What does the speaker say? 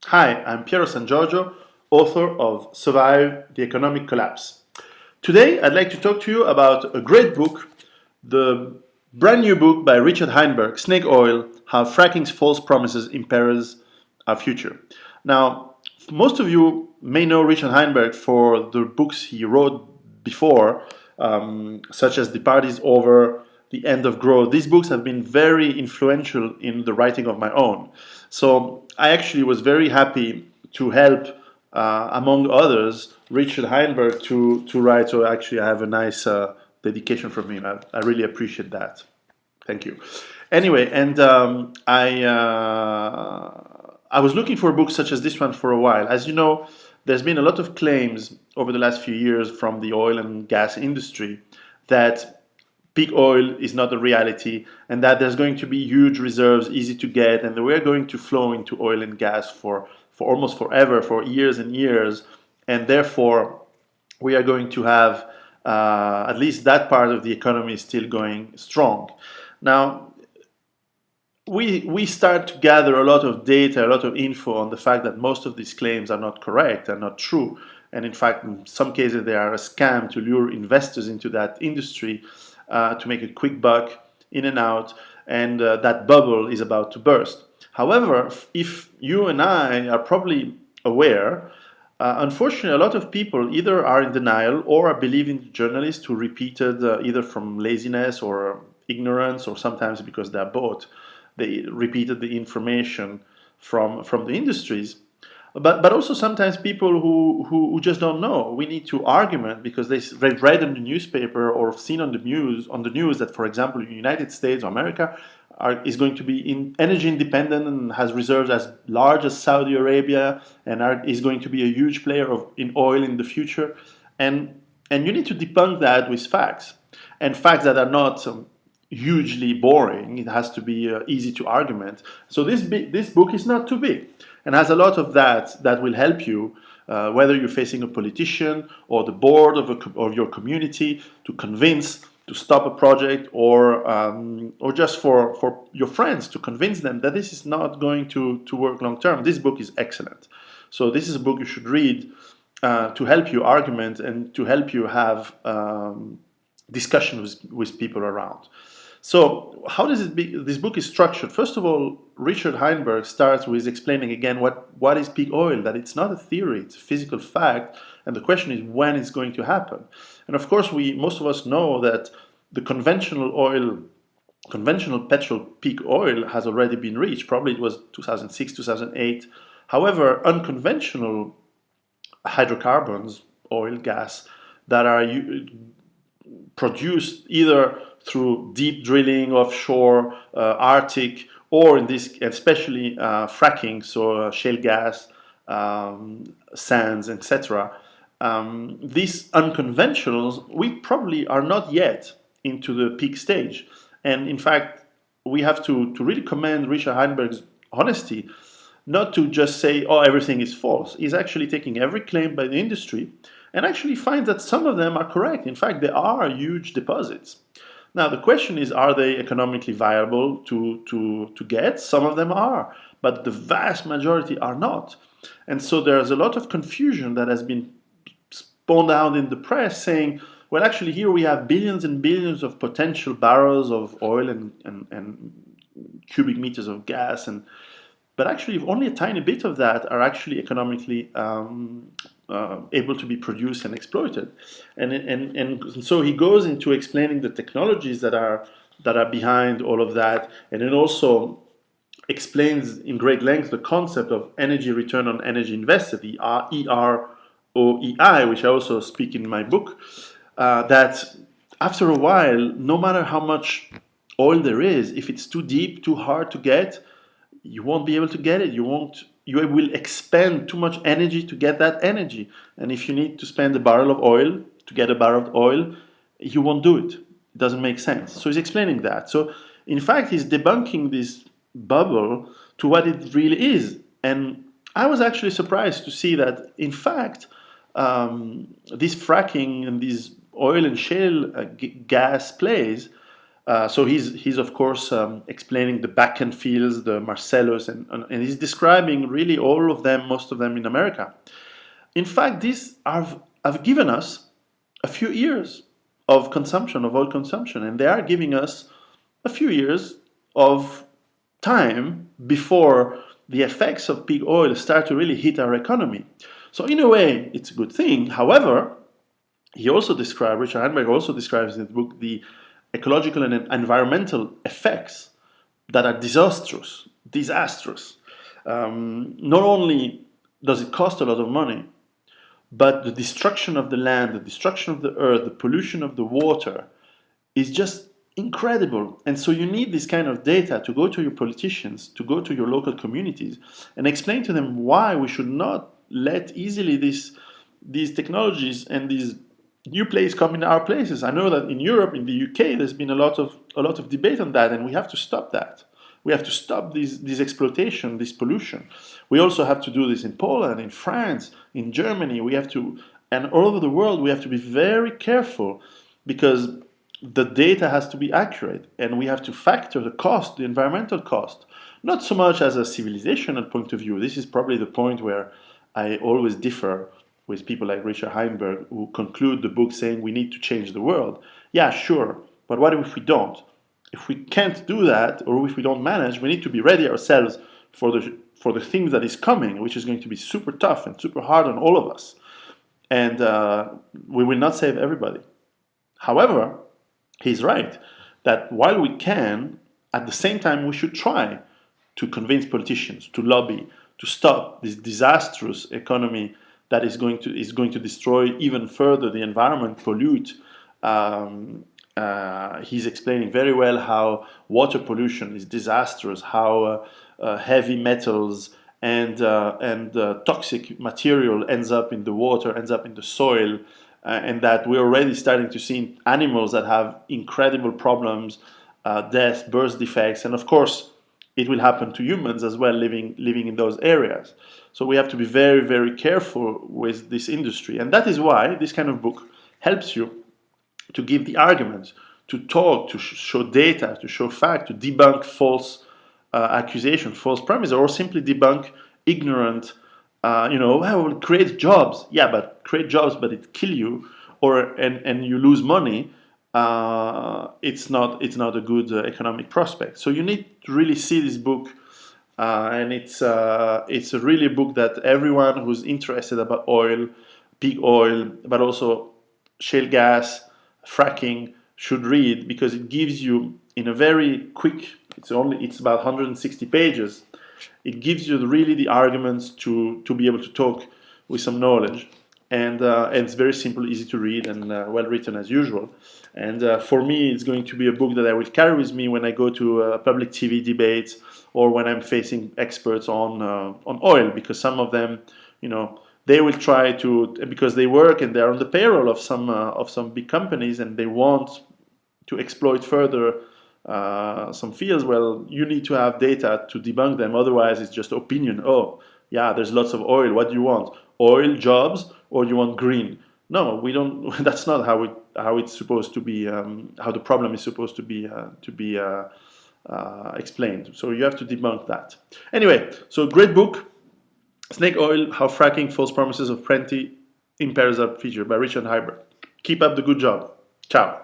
Hi, I'm Piero Giorgio, author of Survive the Economic Collapse. Today, I'd like to talk to you about a great book, the brand new book by Richard Heinberg, Snake Oil, How Fracking's False Promises Imperils Our Future. Now, most of you may know Richard Heinberg for the books he wrote before, such as The Party's Over, The End of Growth. These books have been very influential in the writing of my own. So I actually was very happy to help, among others, Richard Heinberg to write. So actually, I have a nice dedication from him. I really appreciate that. Thank you. Anyway, and I was looking for a book such as this one for a while. As you know, there's been a lot of claims over the last few years from the oil and gas industry that peak oil is not a reality and that there's going to be huge reserves, easy to get, and that we're going to flow into oil and gas for almost forever, for years and years, and therefore we are going to have at least that part of the economy still going strong. Now, we start to gather a lot of data, a lot of info on the fact that most of these claims are not correct and not true. And in fact, in some cases, they are a scam to lure investors into that industry to make a quick buck in and out, and that bubble is about to burst. However, if you and I are probably aware, unfortunately, a lot of people either are in denial or are believing journalists who repeated, either from laziness or ignorance, or sometimes because they're both, they repeated the information from the industries. But also sometimes people who just don't know. We need to argument because they've read in the newspaper or seen on the news that, for example, the United States or America is going to be energy independent and has reserves as large as Saudi Arabia and is going to be a huge player in oil in the future. And you need to debunk that with facts, and facts that are not hugely boring. It has to be easy to argument. So this book is not too big and has a lot of that will help you, whether you're facing a politician or the board of your community, to convince to stop a project, or just for your friends to convince them that this is not going to work long term. This book is excellent. So this is a book you should read to help you argument and to help you have discussion with people around. So how does this book is structured? First of all, Richard Heinberg starts with explaining again what is peak oil, that it's not a theory, it's a physical fact, and the question is when it's going to happen. And of course, most of us know that the conventional petrol peak oil has already been reached. Probably it was 2006, 2008. However, unconventional hydrocarbons, oil, gas, that are produced either through deep drilling offshore, Arctic, or in this, especially fracking, so shale gas, sands, etc. These unconventionals, we probably are not yet into the peak stage. And in fact, we have to really commend Richard Heinberg's honesty, not to just say, oh, everything is false. He's actually taking every claim by the industry and actually finds that some of them are correct. In fact, there are huge deposits. Now, the question is, are they economically viable to get? Some of them are, but the vast majority are not. And so there's a lot of confusion that has been spawned out in the press saying, well, actually, here we have billions and billions of potential barrels of oil and cubic meters of gas, but actually only a tiny bit of that are actually economically able to be produced and exploited. And so he goes into explaining the technologies that are behind all of that, and then also explains in great length the concept of energy return on energy invested, the EROEI, which I also speak in my book, that after a while, no matter how much oil there is, if it's too deep, too hard to get, you won't be able to get it. You will expend too much energy to get that energy. And if you need to spend a barrel of oil to get a barrel of oil, you won't do it. It doesn't make sense. So he's explaining that. So in fact, he's debunking this bubble to what it really is. And I was actually surprised to see that, in fact, this fracking and these oil and shale gas plays So he's of course explaining the Bakken fields, the Marcellus, and he's describing really all of them, most of them in America. In fact, these have given us a few years of consumption, of oil consumption, and they are giving us a few years of time before the effects of peak oil start to really hit our economy. So in a way, it's a good thing. However, Richard Heinberg also describes in the book the ecological and environmental effects that are disastrous. Not only does it cost a lot of money, but the destruction of the land, the destruction of the earth, the pollution of the water is just incredible. And so you need this kind of data to go to your politicians, to go to your local communities, and explain to them why we should not let easily these technologies and these new plays come in our places. I know that in Europe, in the UK, there's been a lot of debate on that, and we have to stop that. We have to stop this exploitation, this pollution. We also have to do this in Poland, in France, in Germany. We have to, and all over the world, we have to be very careful because the data has to be accurate, and we have to factor the cost, the environmental cost, not so much as a civilizational point of view. This is probably the point where I always differ with people like Richard Heinberg, who conclude the book saying we need to change the world. Yeah, sure, but what if we don't? If we can't do that, or if we don't manage, we need to be ready ourselves for the things that is coming, which is going to be super tough and super hard on all of us. And we will not save everybody. However, he's right that while we can, at the same time, we should try to convince politicians, to lobby, to stop this disastrous economy that is going to destroy even further the environment, pollute. He's explaining very well how water pollution is disastrous, how heavy metals and toxic material ends up in the water, ends up in the soil, and that we're already starting to see animals that have incredible problems, death, birth defects, and of course it will happen to humans as well living in those areas. So we have to be very, very careful with this industry, and that is why this kind of book helps you to give the arguments, to talk, to show data, to show fact, to debunk false accusation, false premise, or simply debunk ignorant, well, create jobs. Yeah, but create jobs, but it kill you, and you lose money. It's not a good economic prospect. So you need to really see this book, and it's a really book that everyone who's interested about oil, peak oil, but also shale gas, fracking should read, because it gives you in a very quick, it's about 160 pages, it gives you really the arguments to be able to talk with some knowledge, and it's very simple, easy to read, and well written as usual. And for me, it's going to be a book that I will carry with me when I go to public TV debates, or when I'm facing experts on oil, because some of them, they will try to, because they work and they're on the payroll of some big companies, and they want to exploit further some fields. Well, you need to have data to debunk them. Otherwise, it's just opinion. Oh, yeah, there's lots of oil. What do you want? Oil, jobs, or you want green? No, we don't. That's not how it's supposed to be. How the problem is supposed to be explained. So you have to debunk that. Anyway, so great book. Snake Oil, How Fracking False Promises of Plenty Impairs Our Future by Richard Heinberg. Keep up the good job. Ciao.